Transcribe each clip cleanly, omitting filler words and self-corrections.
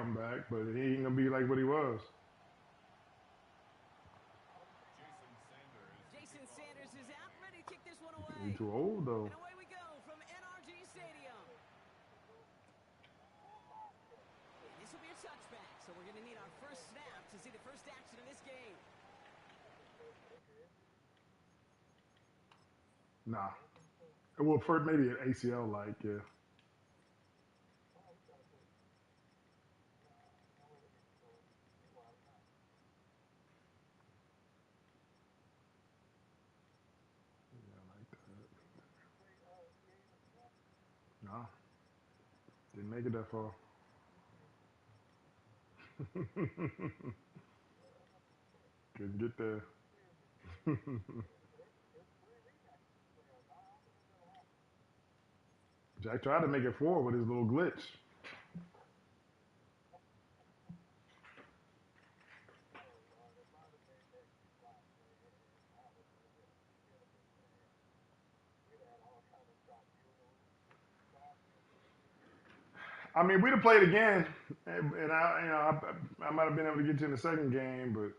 come back, but he ain't gonna be like what he was. Jason Sanders is out, ready to kick this one away. He's too old though. And away we go from NRG Stadium. And this will be a touchback, so we're going to need our first snap to see the first action of this game. Nah. Well, first maybe an ACL like, yeah. Nah. Didn't make it that far. Couldn't get there. Jack tried to make it 4 with his little glitch. I mean, we'd have played again, and I might have been able to get to in the second game, but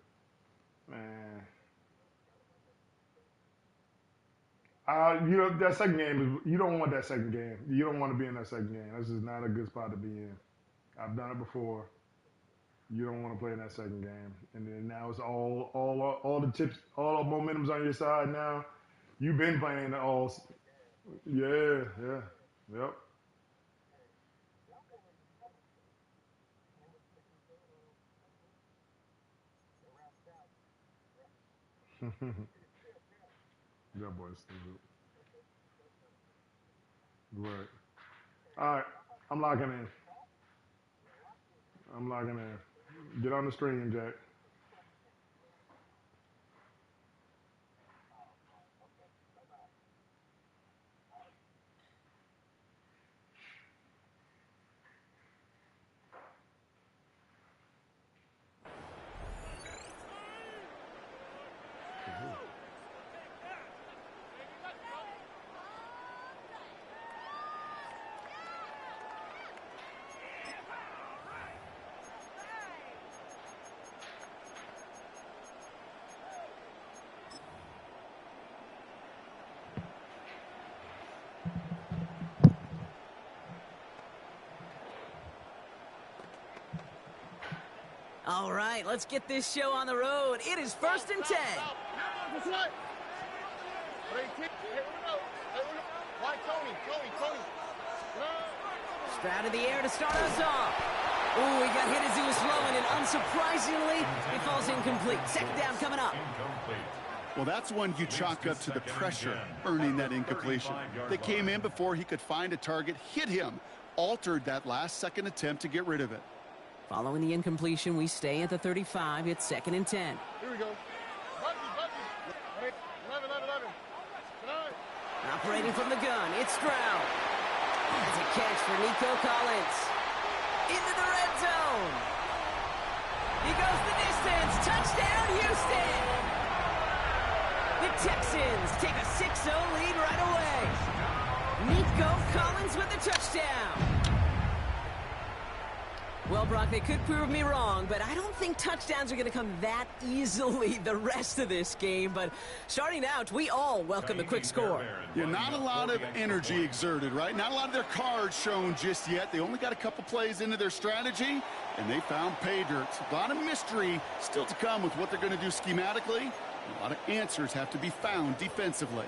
man, that second game is, you don't want that second game. You don't want to be in that second game. This is not a good spot to be in. I've done it before. You don't want to play in that second game, and then now it's all the chips, all the momentum's on your side now. You've been playing all, yeah, yep. That boy's stupid. Right. All right. I'm locking in. I'm locking in. Get on the stream, Jack. All right, let's get this show on the road. It is 1st and 10. Stroud in the air to start us off. Ooh, he got hit as he was throwing, and unsurprisingly, it falls incomplete. Second down coming up. Well, that's one you chalk up to the pressure, earning that incompletion. They came in before he could find a target, hit him, altered that last-second attempt to get rid of it. Following the incompletion, we stay at the 35. It's 2nd and 10. Here we go. Operating from the gun, it's Stroud. That's a catch for Nico Collins. Into the red zone. He goes the distance. Touchdown, Houston. The Texans take a 6-0 lead right away. Nico Collins with the touchdown. Well, Brock, they could prove me wrong, but I don't think touchdowns are going to come that easily the rest of this game. But starting out, we all welcome the quick score. Yeah, not a lot of energy exerted, right? Not a lot of their cards shown just yet. They only got a couple plays into their strategy, and they found pay dirt. A lot of mystery still to come with what they're going to do schematically. A lot of answers have to be found defensively.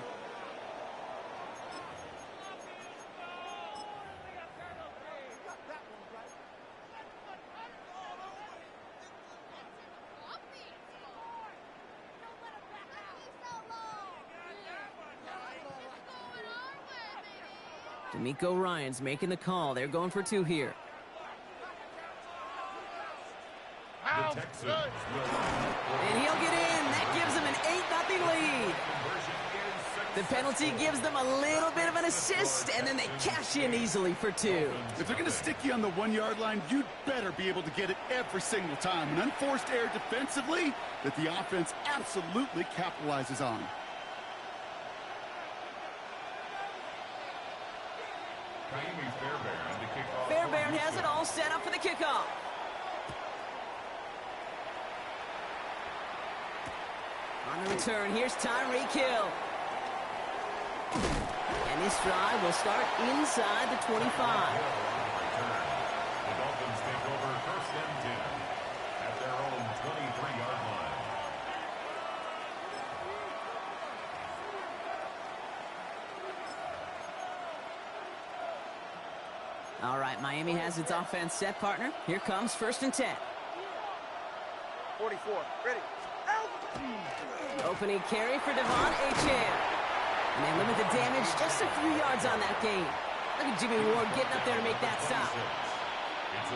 D'Amico Ryans making the call. They're going for 2 here. The Texans and he'll get in. That gives them an 8-0 lead. The penalty gives them a little bit of an assist, and then they cash in easily for 2. If they're going to stick you on the 1-yard line, you'd better be able to get it every single time. An unforced error defensively that the offense absolutely capitalizes on. Fairbairn has it all set up for the kickoff. On the return, here's Tyreek Hill. And this drive will start inside the 25. The Dolphins take over 1st and 10 at their own 23-yard line. All right, Miami has its offense set, partner. Here comes 1st and 10. 44, ready. Opening carry for Devon Achane. And they limit the damage just a few yards on that game. Look at Jimmy Ward getting up there to make that stop.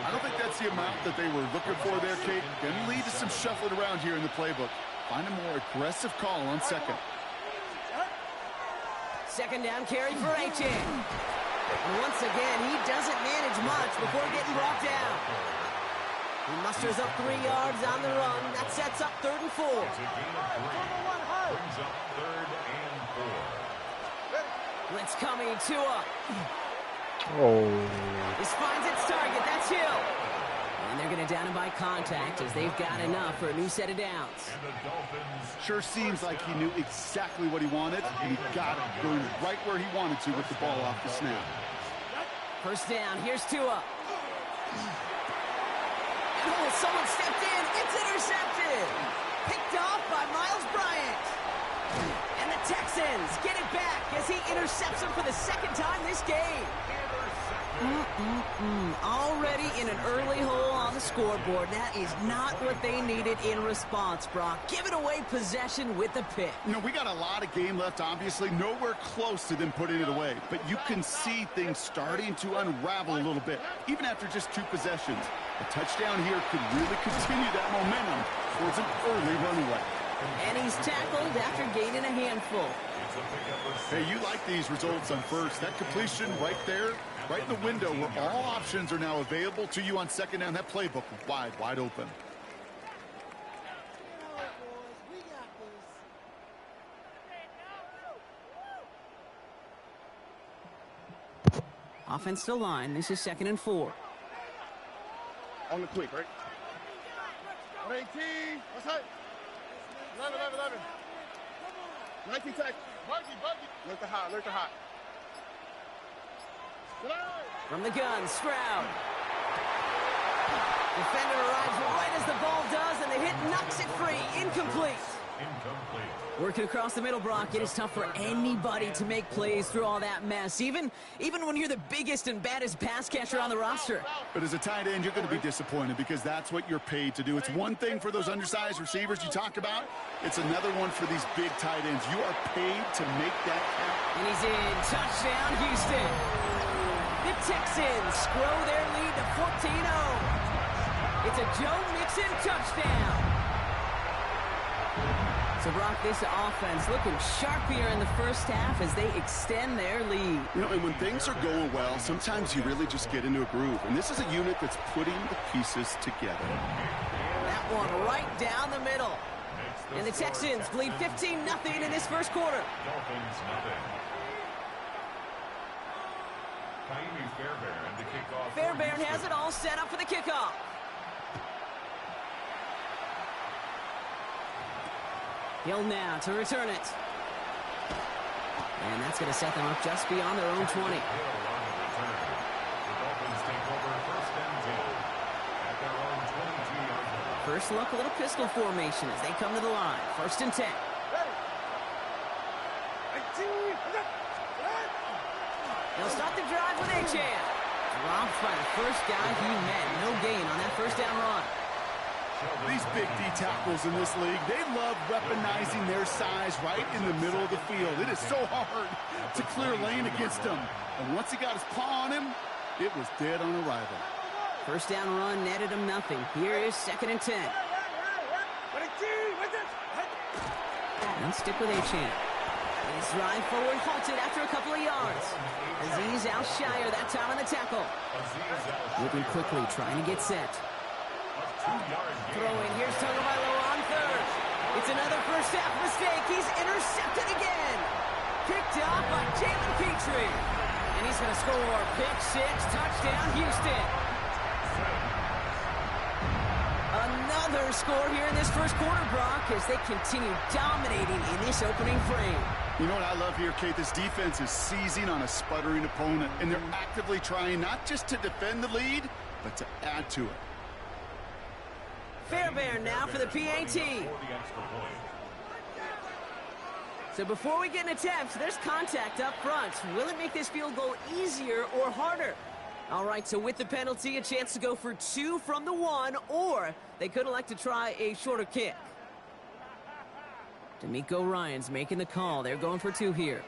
I don't think that's the amount that they were looking for there, Kate. Going to lead to some shuffling around here in the playbook. Find a more aggressive call on second. Second down carry for Achane. And once again, he doesn't manage much before getting brought down. He musters up 3 yards on the run. That sets up 3rd and 4. It's a gain of 3. Brings up 3rd and 4. Blitz coming, Tua. Oh. This finds its target. That's Hill. And they're going to down him by contact as they've got enough for a new set of downs. And the Dolphins Sure seems like he knew exactly what he wanted, and he got it going right where he wanted to with the ball off the snap. First down, here's Tua. Oh, someone stepped in. It's intercepted. Picked off by Miles Bryant. And the Texans get it back as he intercepts him for the 2nd time this game. Already in an early hole on the scoreboard. That is not what they needed in response, Brock. Giving away possession with the pick. You know, we got a lot of game left, obviously. Nowhere close to them putting it away. But you can see things starting to unravel a little bit, even after just 2 possessions. A touchdown here could really continue that momentum towards an early runaway. And he's tackled after gaining a handful. Hey, you like these results on first. That completion right there, right in the window where all options are now available to you on second down. That playbook wide open. Offensive line. This is 2nd and 4. On the quick, right? 118. What's that? 11. 19 tackle. Buggy. Look to hot. From the gun, Stroud. Defender arrives right as the ball does, and the hit knocks it free. Incomplete. Working across the middle, Brock, it is tough for anybody to make plays through all that mess, even when you're the biggest and baddest pass catcher on the roster. But as a tight end, you're going to be disappointed because that's what you're paid to do. It's one thing for those undersized receivers you talk about. It's another one for these big tight ends. You are paid to make that count. And he's in. Touchdown, Houston. The Texans grow their lead to 14-0. It's a Joe Mixon touchdown. So, Brock, this offense looking sharp here in the first half as they extend their lead. You know, and when things are going well, sometimes you really just get into a groove. And this is a unit that's putting the pieces together. That one right down the middle. And the Texans lead 15-0 in this first quarter. Dolphins nothing. Fairbairn has it all set up for the kickoff. Hill now to return it. And that's going to set them up just beyond their own 20. First look, a little pistol formation as they come to the line. 1st and 10. They'll start the drive with Achane. Dropped by the first guy he met. No gain on that first down run. These big D tackles in this league, they love weaponizing their size right in the middle of the field. It is so hard to clear lane against them. And once he got his paw on him, it was dead on arrival. First down run netted him nothing. Here is 2nd and 10. And stick with Achane. His drive forward halted after a couple of yards. Azeez Al-Shire that time on the tackle. Moving quickly, trying to get set. Throwing, here's Tagovailoa on 3rd. It's another first half mistake. He's intercepted again. Picked off by Jalen Petrie. And he's going to score. Pick 6, touchdown Houston. Another another score here in this first quarter, Brock, as they continue dominating in this opening frame. You know what I love here, Kate? This defense is seizing on a sputtering opponent, and they're actively trying not just to defend the lead, but to add to it. Fairbairn now for the PAT. So before we get an attempt, there's contact up front. Will it make this field goal easier or harder? All right, so with the penalty, a chance to go for 2 from the 1, or they could elect to try a shorter kick. D'Amico Ryan's making the call. They're going for 2 here.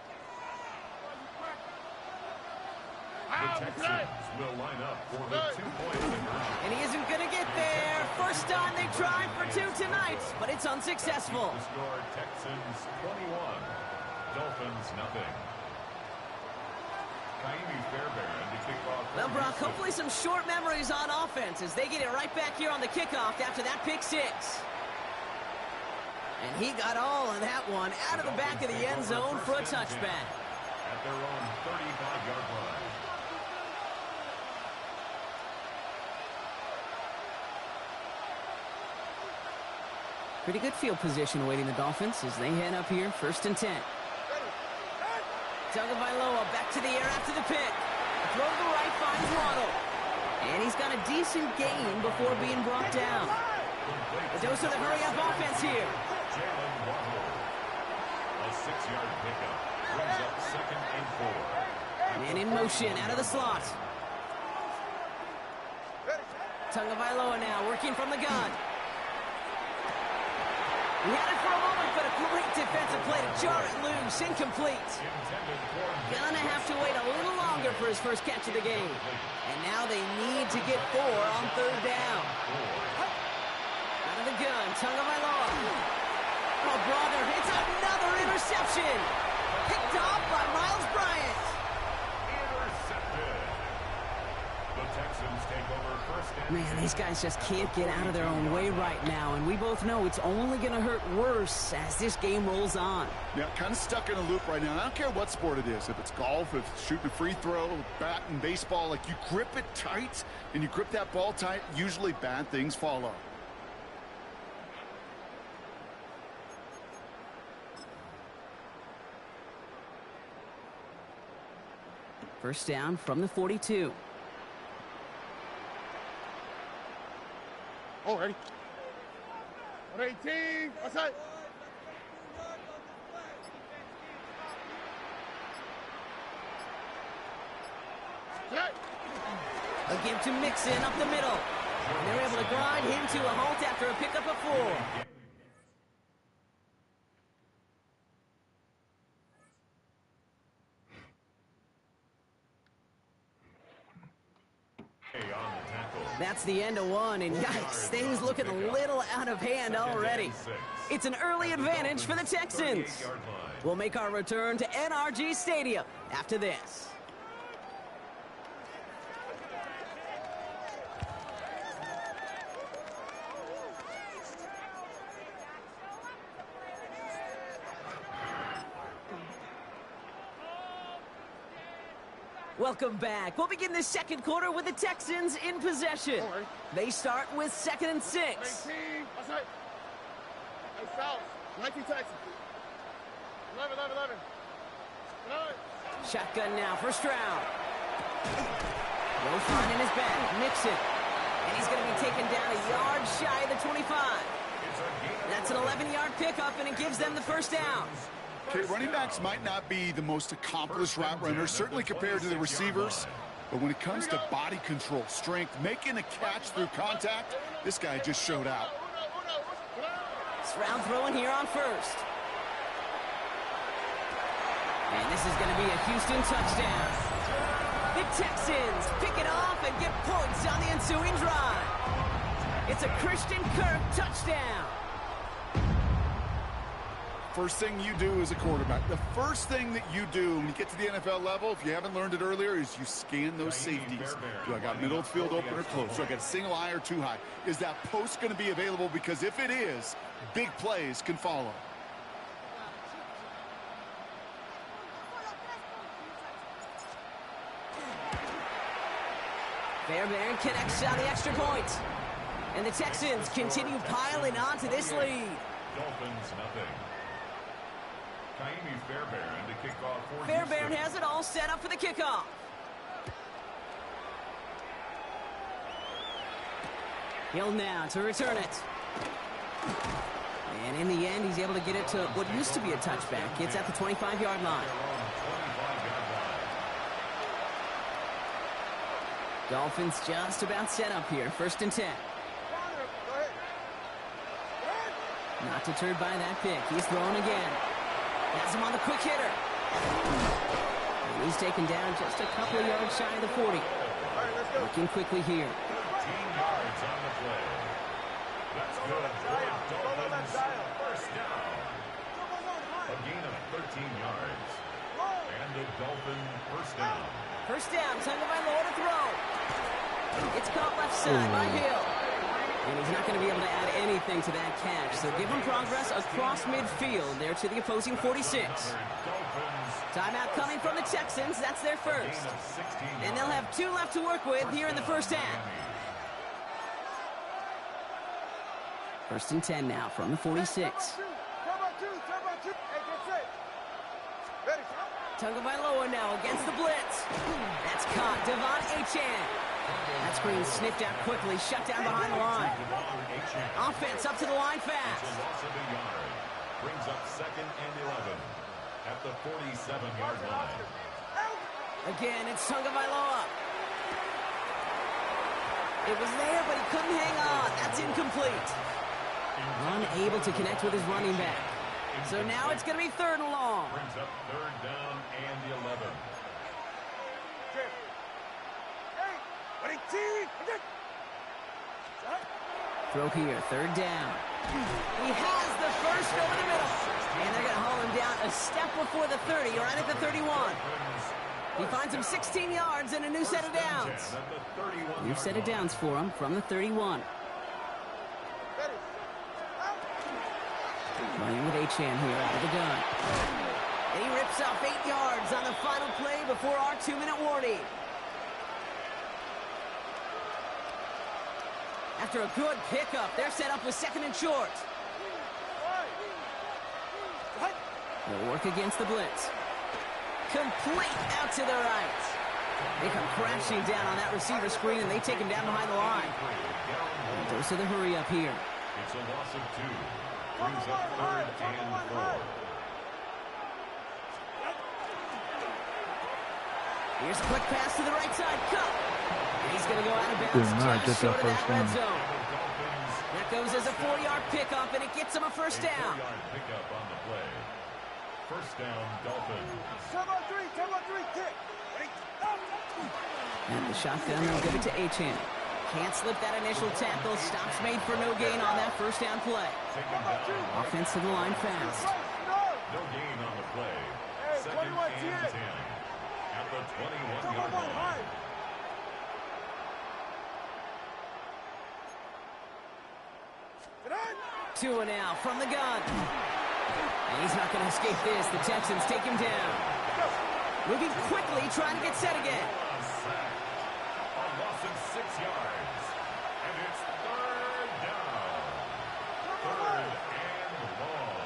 The Texans will line up for the 2-point conversion. And he isn't going to get there. First time they tried for 2 tonight, but it's unsuccessful. The score, Texans 21, Dolphins nothing. Well, Brock, hopefully some short memories on offense as they get it right back here on the kickoff after that pick 6. And he got all of that one out of the back of the end zone for a touchback. At their own 35-yard line. Pretty good field position awaiting the Dolphins as they head up here, 1st and 10. Tagovailoa back to the air after the pick. Throw to the right, finds Waddle. And he's got a decent gain before being brought down. A dose of the hurry-up offense here. Jalen Waddle. A 6-yard pickup. Brings up 2nd and 4. Man in motion out of the slot. Tagovailoa now working from the gun. He had it for a moment, but a great defensive play to jar it loose. Incomplete. Gonna have to wait a little longer for his first catch of the game. And now they need to get 4 on 3rd down. Out of the gun, Tagovailoa. Oh, brother, it's another interception. Picked off by Miles Bryant. Intercepted. The Texans take over 1st and 10. Man, these guys just can't get out of their own way right now, and we both know it's only going to hurt worse as this game rolls on. Yeah, kind of stuck in a loop right now. And I don't care what sport it is. If it's golf, if it's shooting a free throw, bat and baseball, like you grip it tight and you grip that ball tight, usually bad things follow. First down from the 42. Oh, ready. 118. Outside. A give to Mixon up the middle. And they're able to grind him to a halt after a pickup of 4. That's the end of 1, and yikes, things looking a little out of hand already. It's an early advantage for the Texans. We'll make our return to NRG Stadium after this. Welcome back. We'll begin the second quarter with the Texans in possession. They start with 2nd and 6. 19. Outside. Hey, South. 19 Texans. 11. Shotgun now, first round. No fun in his bag. Mixon. And he's going to be taken down a yard shy of the 25. That's an 11-yard pickup, and it gives them the first down. Okay, running backs might not be the most accomplished route runners, certainly compared to the receivers. But when it comes to body control, strength, making a catch through contact, this guy just showed out. It's round throwing here on first. And this is going to be a Houston touchdown. The Texans pick it off and get points on the ensuing drive. It's a Christian Kirk touchdown. First thing you do as a quarterback, the first thing that you do when you get to the NFL level, if you haven't learned it earlier, is you scan those safeties. Do I got middle of the field open or close? Do I got a single high or too high? Is that post going to be available? Because if it is, big plays can follow. Fairbairn connects on the extra point. And the Texans continue piling on to this lead. Dolphins, nothing. Kaimi Fairbairn to kick off for Fairbairn Houston. has it all set up for the kickoff. Hill now to return it. And in the end, he's able to get it to what used to be a touchback. It's at the 25-yard line. Dolphins just about set up here. 1st and 10. Not deterred by that pick. He's throwing again. Has him on the quick hitter. And he's taken down just a couple of yards shy of the 40. Working quickly here. 13 yards on the play. That's good. Dolphins, first down. A gain of 13 yards. And the Dolphin first down. First down. Tagovailoa to throw. It's caught left side by Hill. And he's not going to be able to add anything to that catch. So give him progress across midfield there to the opposing 46. Timeout coming from the Texans. That's their first. And they'll have 2 left to work with here in the first half. 1st and 10 now from the 46. Tagovailoa now against the blitz. That's caught. Devon Achane. That screen sniffed out quickly, shut down behind the line. Offense up to the line fast. Brings up 2nd and 11 at the 47-yard line. Again, it's Tagovailoa. It was there, but he couldn't hang on. That's incomplete. Unable to connect with his running back. So now it's going to be 3rd and long. Brings up 3rd down and the 11. Throw here, 3rd down. He has the first over the middle. And they're going to haul him down a step before the 30, right at the 31. He finds him 16 yards and a new set of downs. New set of downs for him from the 31. Running with Achane here out of the gun. And he rips off 8 yards on the final play before our 2-minute warning. After a good pickup, they're set up with 2nd and short. They'll work against the blitz. Complete out to the right. They come crashing down on that receiver screen, and they take him down behind the line. Dose of the hurry up here. It's a loss of 2. Brings up 3rd and 4. Here's a quick pass to the right side. Cut. And he's going to go out of bounds just short of that red zone. That goes as a 4-yard pickup, and it gets him a first down. 4-yard pickup on the play. First down, Dolphins. And the shotgun, they'll give it to Achane. Can't slip that initial tackle. Stops made for no gain on that first down play. Offense to the line fast. No gain on the play. 2nd and 10 at the 21-yard line. Two and out from the gun. And he's not going to escape this. The Texans take him down. Moving quickly, trying to get set again. A loss of 6 yards. And it's 3rd down. 3rd and long.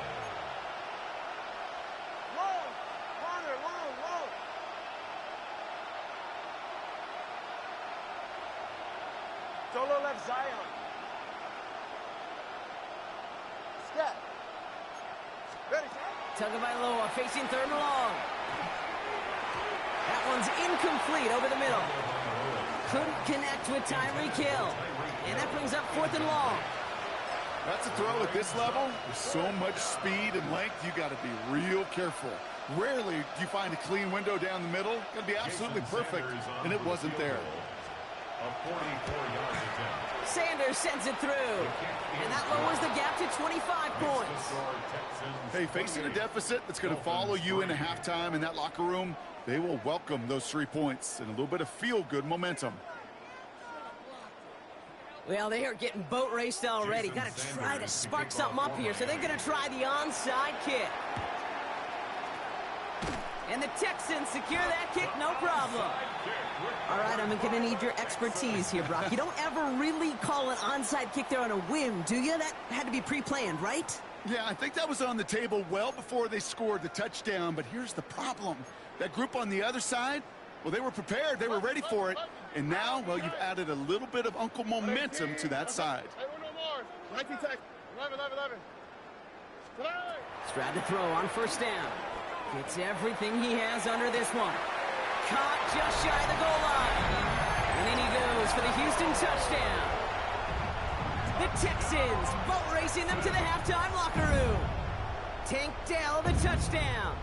Solo left Zion. Scat. Ready. Tagovailoa facing 3rd and long. That one's incomplete over the middle. Couldn't connect with Tyreek Hill. And that brings up 4th and long. That's a throw at this level. With so much speed and length, you got to be real careful. Rarely do you find a clean window down the middle. Got to be absolutely perfect, and it wasn't there. A 44-yard attempt. Sanders sends it through. And that lowers the gap to 25 points. Hey, facing a deficit that's going to follow you into halftime in that locker room, they will welcome those 3 points and a little bit of feel-good momentum. Well, they are getting boat raced already. Got to try to spark something up here. So they're going to try the onside kick. And the Texans secure that kick, no problem. All right, I'm going to need your expertise here, Brock. You don't ever really call an onside kick there on a whim, do you? That had to be pre-planned, right? Yeah, I think that was on the table well before they scored the touchdown, but here's the problem. That group on the other side, well, they were prepared. They were ready for it. And now, well, you've added a little bit of Uncle Momentum to that side. Stroud to throw on first down. Gets everything he has under this one. Caught just shy of the goal line. And in he goes for the Houston touchdown. The Texans boat racing them to the halftime locker room. Tank Dell the touchdown.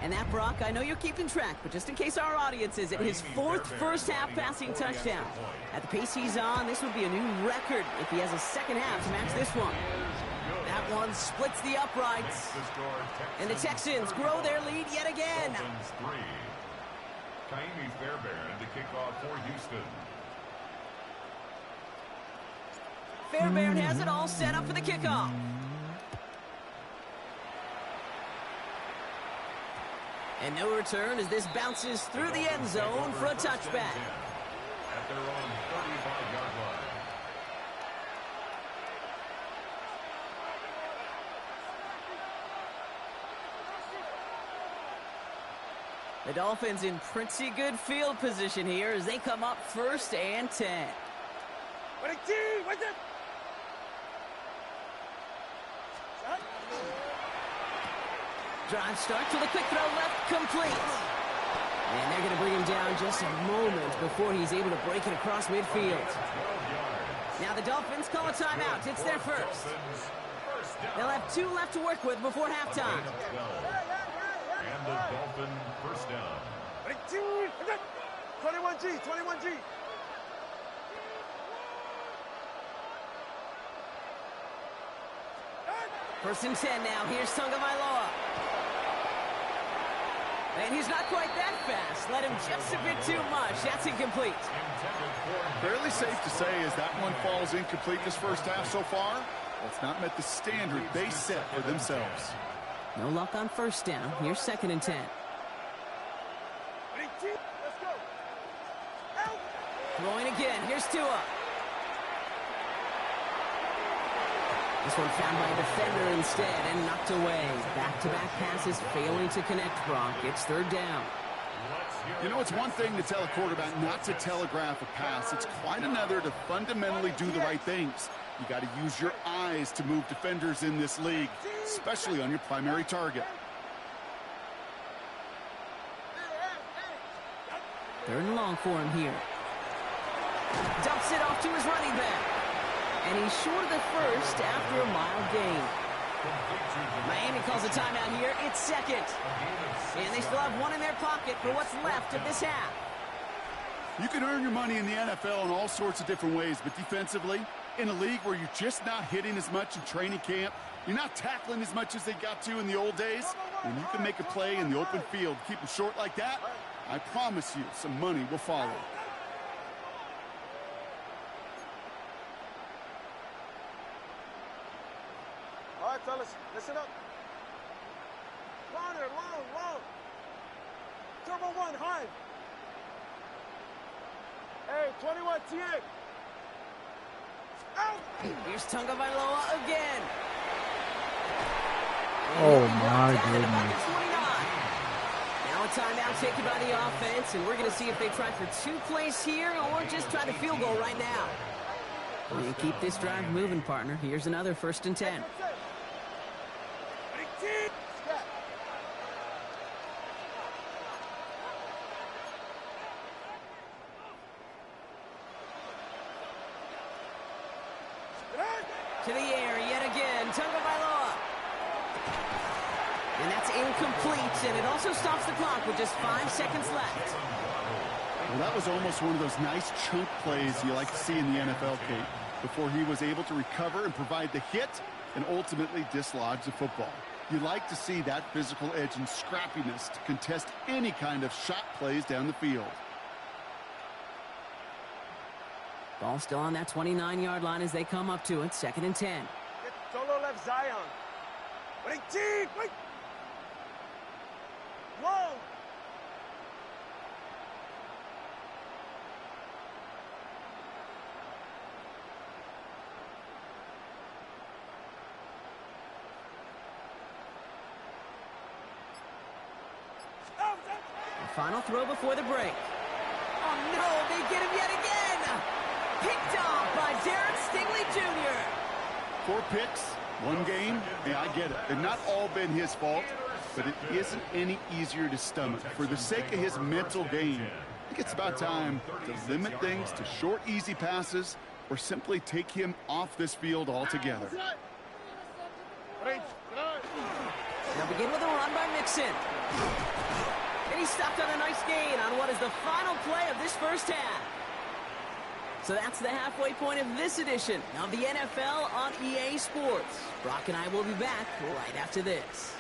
And that, Brock, I know you're keeping track, but just in case our audience isn't, his fourth first-half passing touchdown. At the pace he's on, this would be a new record if he has a second half to match this one. That one splits the uprights. And the Texans grow their lead yet again. Kaimi Fairbairn to kick off for Houston. Fairbairn has it all set up for the kickoff. And no return as this bounces through the end zone for a touchback. At their own 35-yard line. The Dolphins in pretty good field position here as they come up 1st and 10. Drive start to the quick throw left, complete. And they're going to bring him down just a moment before he's able to break it across midfield. Now the Dolphins call a timeout. It's their first. They'll have 2 left to work with before halftime. And the Dolphin first down. 21G, 21G. First and 10 now. Here's Tagovailoa. And he's not quite that fast. Let him just a bit too much. That's incomplete. Fairly safe to say as that one falls incomplete this first half so far. That's not met the standard they set for themselves. No luck on first down. Here's 2nd and 10. Throwing again. Here's Tua. This one found by a defender instead and knocked away. Back-to-back passes failing to connect, Brock. It's 3rd down. You know, it's one thing to tell a quarterback not to telegraph a pass. It's quite another to fundamentally do the right things. You got to use your eyes to move defenders in this league, especially on your primary target. 3rd and long for him here. Dumps it off to his running back. And he's short of the first after a mild gain. Miami calls a timeout here. It's 2nd. And they still have 1 in their pocket for what's left of this half. You can earn your money in the NFL in all sorts of different ways, but defensively, in a league where you're just not hitting as much in training camp, you're not tackling as much as they got to in the old days, when you can make a play in the open field, keep them short like that, I promise you some money will follow. All right, fellas, listen up. Longer, long. Turbo 1, high. Hey, 21, TA. Out! Here's Tagovailoa again. Oh, my goodness. Now a timeout taken by the offense, and we're going to see if they try for 2 plays here or just try to field goal right now. You keep this drive moving, partner. Here's another 1st and 10. To the air yet again, Tagovailoa. And that's incomplete, and it also stops the clock with just 5 seconds left. Well, that was almost one of those nice chunk plays you like to see in the NFL, Kate, before he was able to recover and provide the hit and ultimately dislodge the football. You like to see that physical edge and scrappiness to contest any kind of shot plays down the field. Ball still on that 29-yard line as they come up to it. 2nd and 10. Solo left Zion. Wait. Final throw before the break. Oh no, they get him yet again! Picked off by Derek Stingley Jr. 4 picks, 1 game. Yeah, I get it. They've not all been his fault, but it isn't any easier to stomach. For the sake of his mental game, I think it's about time to limit things to short, easy passes or simply take him off this field altogether. They'll begin with a run by Mixon. And he stopped on a nice gain on what is the final play of this first half. So that's the halfway point of this edition of the NFL on EA Sports. Brock and I will be back right after this.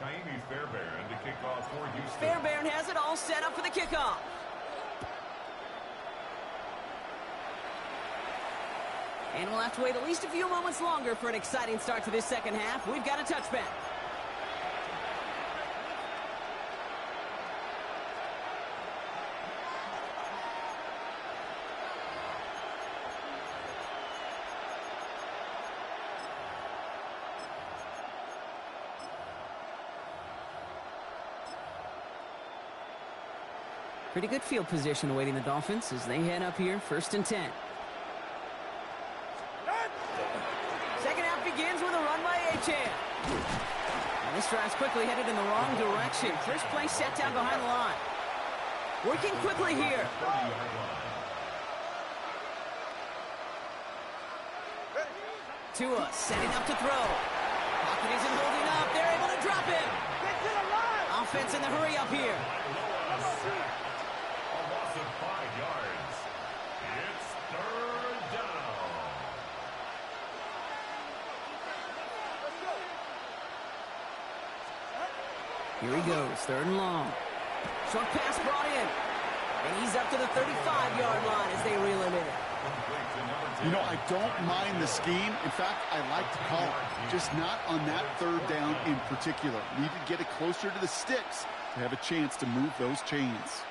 Kaimi Fairbairn to kick off for Houston. Fairbairn has it all set up for the kickoff. And we'll have to wait at least a few moments longer for an exciting start to this second half. We've got a touchback. Pretty good field position awaiting the Dolphins as they head up here, 1st and 10. Second half begins with a run by Achane. And this drive's quickly headed in the wrong direction. First play set down behind the line. Working quickly here. Tua setting up to throw. Pocket isn't holding up. They're able to drop him. Offense in the hurry up here. A loss of 5 yards. It's 3rd down. Here he goes, 3rd and long. Short pass brought in. And he's up to the 35-yard line as they reel him in. You know, I don't mind the scheme. In fact, I like the call. Just not on that 3rd down in particular. Need to get it closer to the sticks to have a chance to move those chains.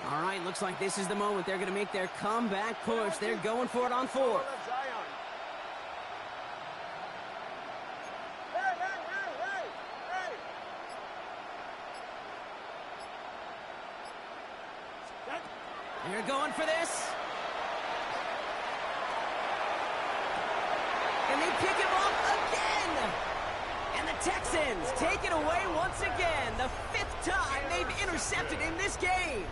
All right, looks like this is the moment they're going to make their comeback push. They're going for it on 4th. They're going for this. And they pick him up again. And the Texans take it away once again. The 5th time they've intercepted in this game.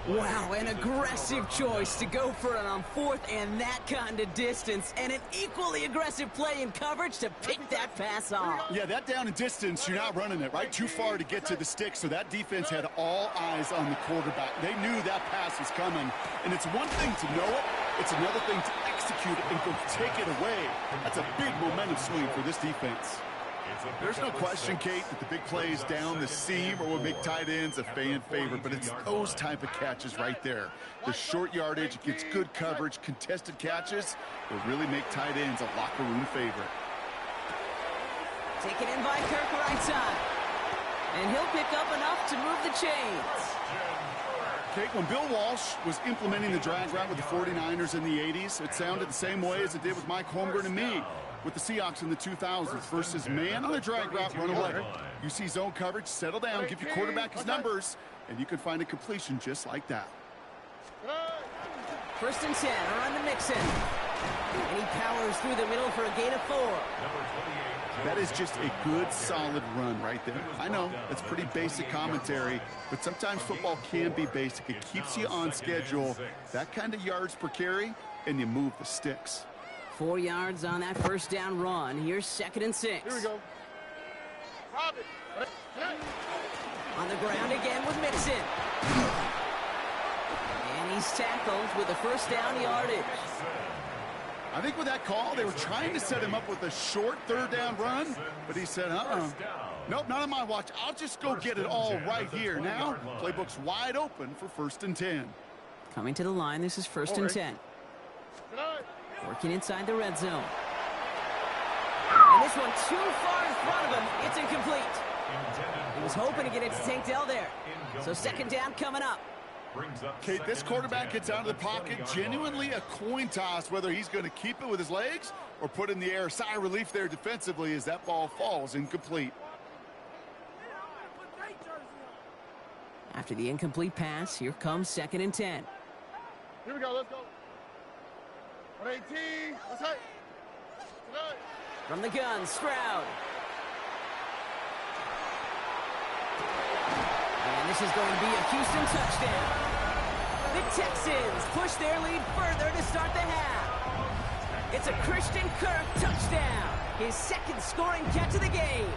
Wow, an aggressive choice to go for it on 4th and that kind of distance. And an equally aggressive play in coverage to pick that pass off. Yeah, that down and distance, you're not running it, right? Too far to get to the stick, so that defense had all eyes on the quarterback. They knew that pass was coming. And it's one thing to know it, it's another thing to execute it and go take it away. That's a big momentum swing for this defense. There's no question, Kate, that the big plays down the seam or will make tight ends a fan favorite, but it's those type of catches right there. The short yardage, gets good coverage, contested catches will really make tight ends a locker room favorite. Taken in by Kirk right side. And he'll pick up enough to move the chains. Kate, when Bill Walsh was implementing the drag route with the 49ers in the 80s, it sounded the same way as it did with Mike Holmgren and me with the Seahawks in the 2000s versus man on the drag route, run away. You see zone coverage, settle down, give your quarterback his numbers, and you can find a completion just like that. 1st and 10, around the Mixon. And he powers through the middle for a gain of 4. That is just a good, solid run right there. I know, that's pretty basic commentary, but sometimes football can be basic. It keeps you on schedule, that kind of yards per carry, and you move the sticks. 4 yards on that 1st down run. Here's 2nd and 6. Here we go. On the ground again with Mixon. And he's tackled with the 1st down yardage. I think with that call, they were trying to set him up with a short 3rd down run, but he said, nope, not on my watch. I'll just go get it all right here. Now, playbook's wide open for 1st and 10. Coming to the line, this is 1st and 10. Working inside the red zone. And this one too far in front of him. It's incomplete. He was hoping to get it to Tank Dell there. So second down coming up. Kate, this quarterback gets out of the pocket, genuinely a coin toss whether he's going to keep it with his legs or put in the air. Sigh of relief there defensively as that ball falls incomplete. After the incomplete pass, here comes 2nd and 10. Here we go, let's go. 118, let's hit. From the gun, Stroud. And this is going to be a Houston touchdown. The Texans push their lead further to start the half. It's a Christian Kirk touchdown. His second scoring catch of the game.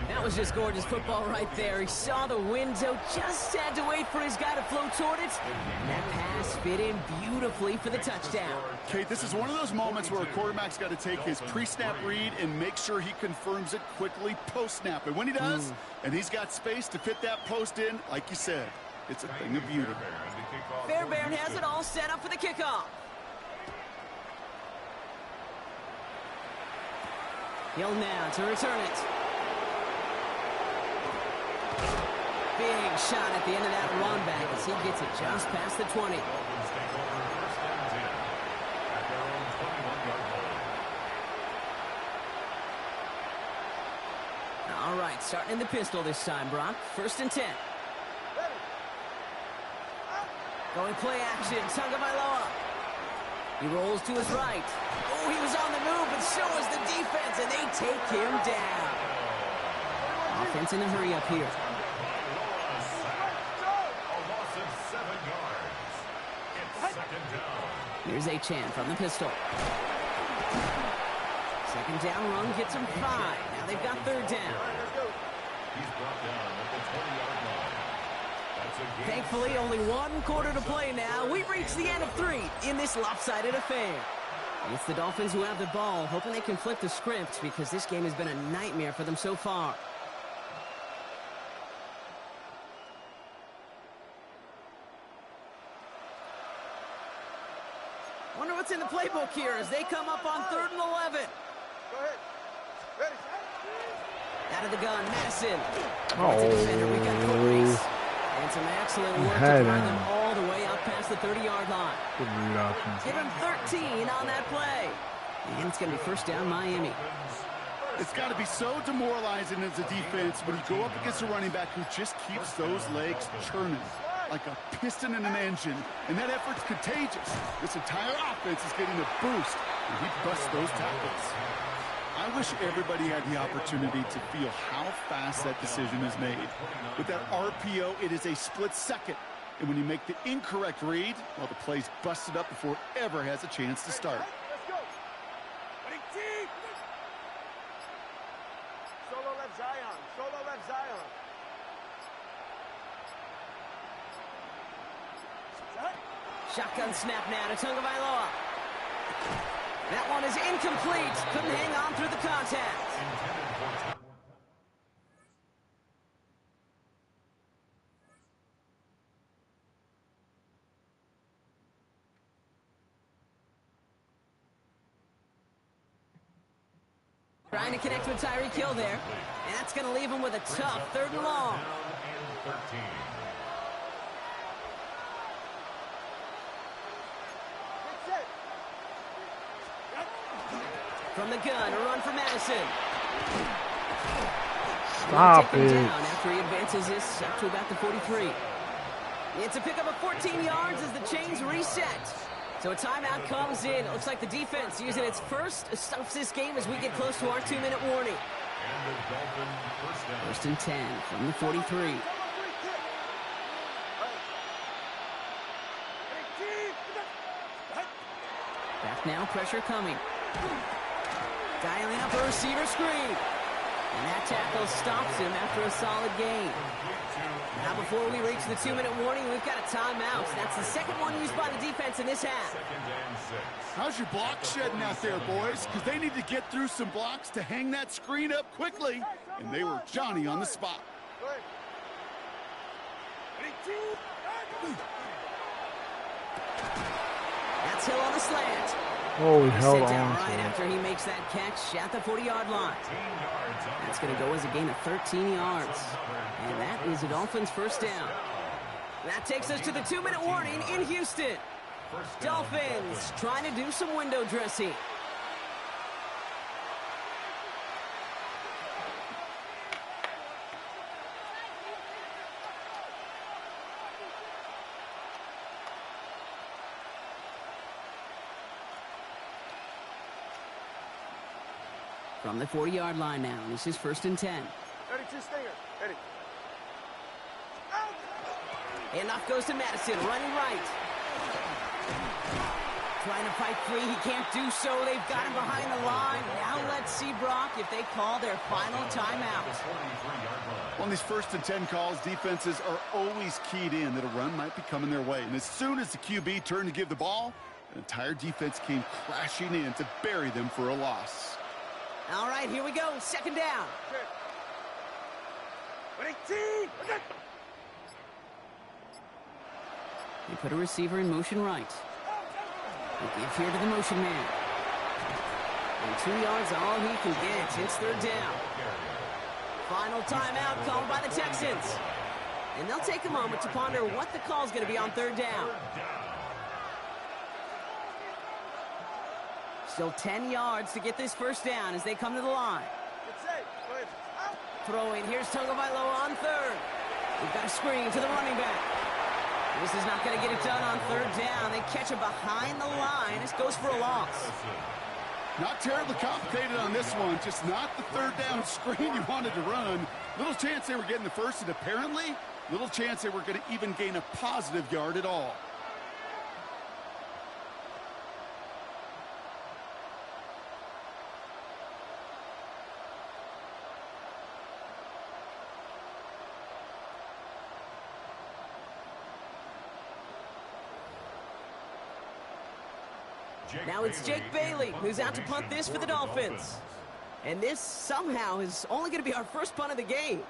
That was just gorgeous football right there. He saw the window, just had to wait for his guy to flow toward it. And that pass fit in beautifully for the touchdown. Kate, this is one of those moments where a quarterback's got to take his pre-snap read and make sure he confirms it quickly post-snap. And when he does, and he's got space to fit that post in, like you said, it's a thing of beauty. Fairbairn has it all set up for the kickoff. Hill now to return it. Big shot at the end of that run back as he gets it just past the 20. All right, starting in the pistol this time, Brock. 1st and 10. Going play action, Tagovailoa. He rolls to his right. Oh, he was on the move, but so was the defense, and they take him down. Offense in a hurry up here. Here's Achane from the pistol. 2nd down run gets him 5. Now they've got 3rd down. He's brought down at the 20-yard line. That's a gain. Thankfully, only 1 quarter to play now. We've reached the end of 3 in this lopsided affair. It's the Dolphins who have the ball, hoping they can flip the script because this game has been a nightmare for them so far. Wonder what's in the playbook here as they come up on 3rd and 11. Go ahead. Ready. Out of the gun, Madison. Oh, defender, we got Clarice. And some excellent work to drive them all the way up past the 30-yard line. Good read options. Give him 13 on that play. And it's going to be 1st down Miami. It's got to be so demoralizing as a defense when you go up against a running back who just keeps those legs churning like a piston in an engine, and that effort's contagious. This entire offense is getting a boost, and he busts those tackles. I wish everybody had the opportunity to feel how fast that decision is made. With that RPO, it is a split second, and when you make the incorrect read, well, the play's busted up before it ever has a chance to start. Let's go. Solo left Zion. Solo left Zion. Shotgun snap now to Tagovailoa. That one is incomplete. Couldn't hang on through the contact. Trying to connect with Tyreek Hill there. And that's going to leave him with a tough 3rd and long. From the gun, a run for Madison. Stop it. Down after he advances this up to about the 43. It's a pickup of 14 yards as the chains reset. So a timeout comes in. It looks like the defense using its first stops this game as we get close to our 2-minute warning. 1st and 10 from the 43. Back now, pressure coming. Dialing up a receiver screen. And that tackle stops him after a solid gain. Now before we reach the 2-minute warning, we've got a timeout. That's the second one used by the defense in this half. How's your block shedding out there, boys? Because they need to get through some blocks to hang that screen up quickly. And they were Johnny on the spot. That's Hill on the slant. Oh, he held Sent down on right to it. after he makes that catch at the 40-yard line. That's going to go as a gain of 13 yards. And that is the Dolphins' first down. That takes us to the 2-minute warning in Houston. Dolphins trying to do some window dressing. From the 40-yard line now, this is 1st and 10. 32 Stinger. Eddie. Handoff goes to Madison, running right. Trying to fight free, he can't do so. They've got him behind the line. Now let's see, Brock, if they call their final timeout. On these 1st and 10 calls, defenses are always keyed in that a run might be coming their way. And as soon as the QB turned to give the ball, the entire defense came crashing in to bury them for a loss. All right, here we go. 2nd down. They put a receiver in motion right. They give here to the motion man. And 2 yards all he can get. It's 3rd down. Final timeout called by the Texans. And they'll take a moment to ponder what the call is going to be on 3rd down. Still 10 yards to get this 1st down as they come to the line. Throwing, here's Tagovailoa on 3rd. We've got a screen to the running back. This is not going to get it done on 3rd down. They catch it behind the line. This goes for a loss. Not terribly complicated on this one. Just not the 3rd down screen you wanted to run. Little chance they were getting the 1st, and apparently little chance they were going to even gain a positive yard at all. Now it's Jake Bailey who's out to punt this for the Dolphins. And this somehow is only going to be our first punt of the game.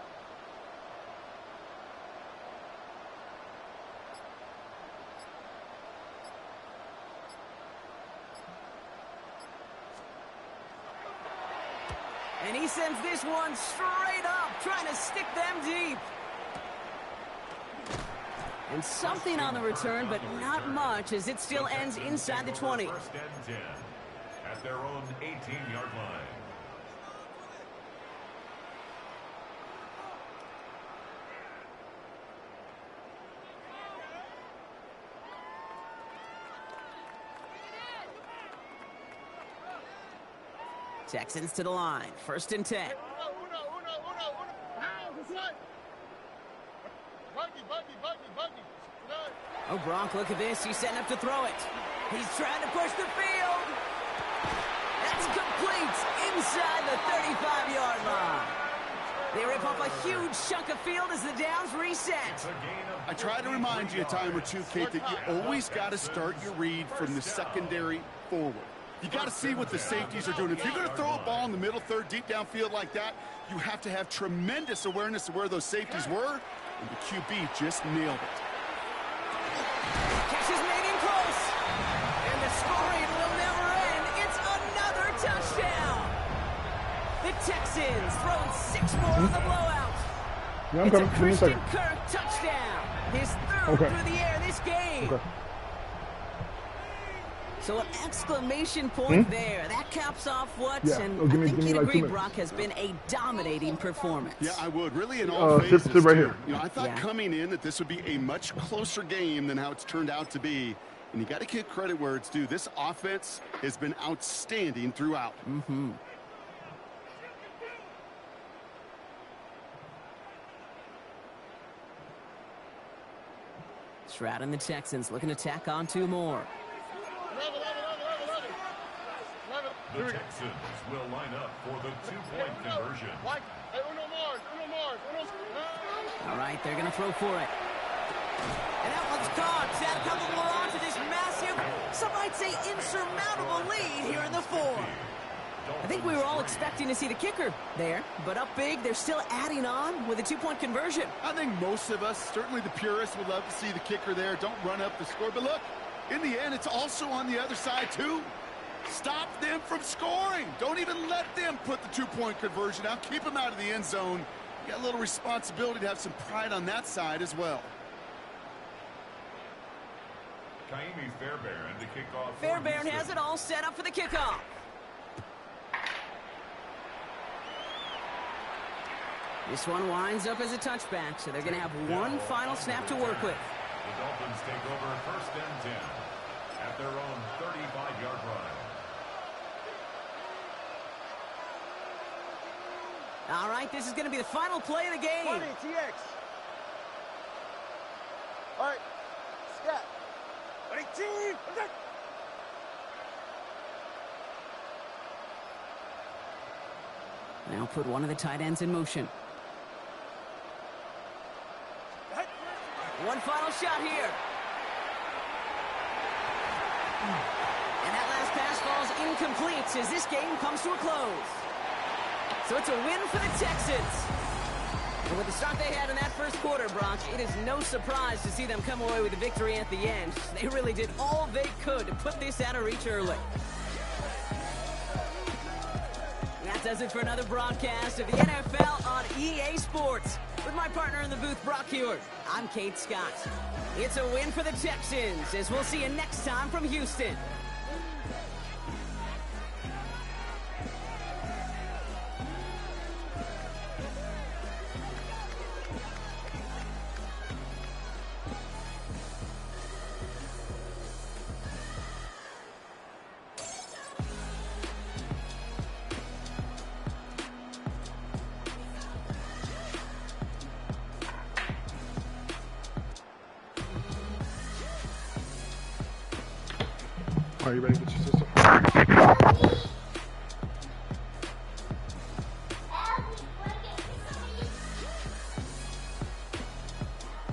And he sends this one straight up, trying to stick them deep. And something on the return, but not much, as it still ends inside the 20. 1st and 10 at their own 18-yard line. Texans to the line. 1st and 10. Oh, Gronk, look at this. He's setting up to throw it. He's trying to push the field. That's complete inside the 35-yard line. They rip off a huge chunk of field as the downs reset. I try to remind you a time or two, Kate, that you always got to start your read from the secondary forward. You got to see what the safeties are doing. If you're going to throw a ball in the middle third, deep downfield like that, you have to have tremendous awareness of where those safeties were, and the QB just nailed it. Catch is made in close, and the scoring will never end. It's another touchdown. The Texans throwing 6 more on the blowout. Yeah, I'm it's coming. a Christian Kirk touchdown. His 3rd through the air this game. Okay. So an exclamation point there. That caps off what, and I think you'd like agree, Brock, has been a dominating performance. Yeah, I would. Really in all phases, sit right here. You know, I thought coming in that this would be a much closer game than how it's turned out to be. And you got to give credit where it's due. This offense has been outstanding throughout. Stroud and the Texans looking to tack on 2 more. The Texans will line up for the 2-point conversion. All right, they're going to throw for it. And that one's caught. That couple more on to this massive, some might say insurmountable lead here in the 4th. I think we were all expecting to see the kicker there, but up big, they're still adding on with a 2-point conversion. I think most of us, certainly the purists, would love to see the kicker there. Don't run up the score, but look, In the end, it's also on the other side, too. Stop them from scoring. Don't even let them put the two-point conversion out. Keep them out of the end zone. You got a little responsibility to have some pride on that side as well. Kaimi Fairbairn to kick off. Fairbairn has it all set up for the kickoff. This one winds up as a touchback, so they're going to have one final snap to work with. The Dolphins take over 1st and 10 at their own 35-yard line. All right, this is going to be the final play of the game. 20, TX. All right, scat. 18. Now put one of the tight ends in motion. One final shot here. And that last pass falls incomplete as this game comes to a close. So it's a win for the Texans. And with the start they had in that first quarter, Brock, it is no surprise to see them come away with a victory at the end. They really did all they could to put this out of reach early. That does it for another broadcast of the NFL on EA Sports. With my partner in the booth, Brock Hewitt, I'm Kate Scott. It's a win for the Texans, as we'll see you next time from Houston. Are you ready to get your sister?